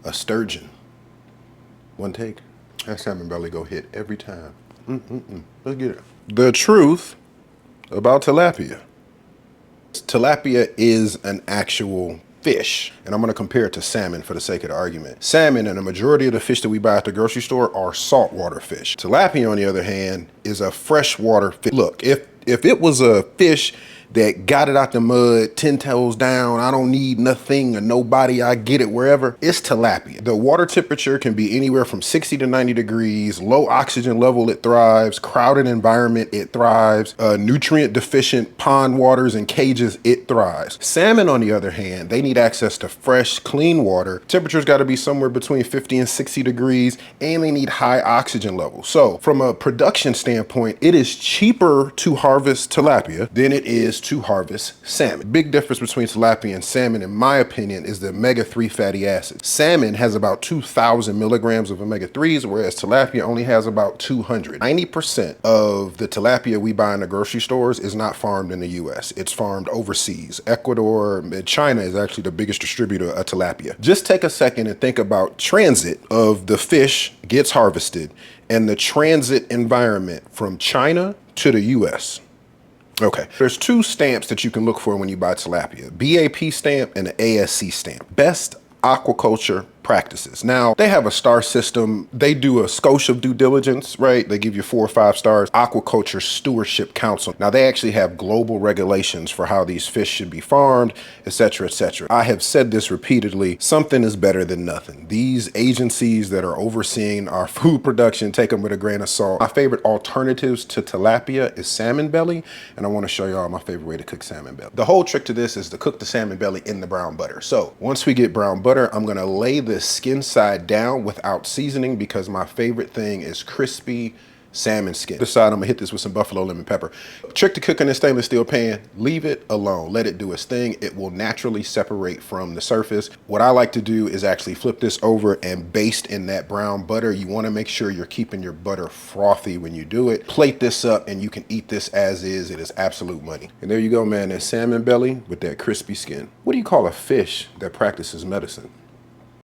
A sturgeon. One take. That salmon belly go hit every time. Let's get it. The truth about tilapia. Tilapia is an actual fish, and I'm going to compare it to salmon for the sake of the argument. Salmon and the majority of the fish that we buy at the grocery store are saltwater fish. Tilapia, on the other hand, is a freshwater fish. Look, if it was a fish that got it out the mud, 10 toes down, I don't need nothing or nobody, I get it wherever, it's tilapia. The water temperature can be anywhere from 60 to 90 degrees, low oxygen level, it thrives, crowded environment, it thrives, nutrient deficient pond waters and cages, it thrives. Salmon, on the other hand, they need access to fresh, clean water. Temperature's gotta be somewhere between 50 and 60 degrees, and they need high oxygen levels. So from a production standpoint, it is cheaper to harvest tilapia than it is to harvest salmon. Big difference between tilapia and salmon, in my opinion, is the omega-3 fatty acids. Salmon has about 2,000 milligrams of omega-3s, whereas tilapia only has about 200. 90% of the tilapia we buy in the grocery stores is not farmed in the US. It's farmed overseas. Ecuador, China is actually the biggest distributor of tilapia. Just take a second and think about transit of the fish gets harvested and the transit environment from China to the US. Okay, there's two stamps that you can look for when you buy tilapia, BAP stamp and the ASC stamp. Best aquaculture practices. Now, they have a star system. They do a Scotia due diligence, right? They give you 4 or 5 stars. Aquaculture Stewardship Council. Now, they actually have global regulations for how these fish should be farmed, etc., etc. I have said this repeatedly, something is better than nothing. These agencies that are overseeing our food production, take them with a grain of salt. My favorite alternatives to tilapia is salmon belly, and I want to show y'all my favorite way to cook salmon belly. The whole trick to this is to cook the salmon belly in the brown butter. So once we get brown butter, I'm going to lay the skin side down without seasoning because my favorite thing is crispy salmon skin. This side, I'm gonna hit this with some buffalo lemon pepper. Trick to cooking in a stainless steel pan, leave it alone. Let it do its thing. It will naturally separate from the surface. What I like to do is actually flip this over and baste in that brown butter. You wanna make sure you're keeping your butter frothy when you do it. Plate this up and you can eat this as is. It is absolute money. And there you go, man, that salmon belly with that crispy skin. What do you call a fish that practices medicine?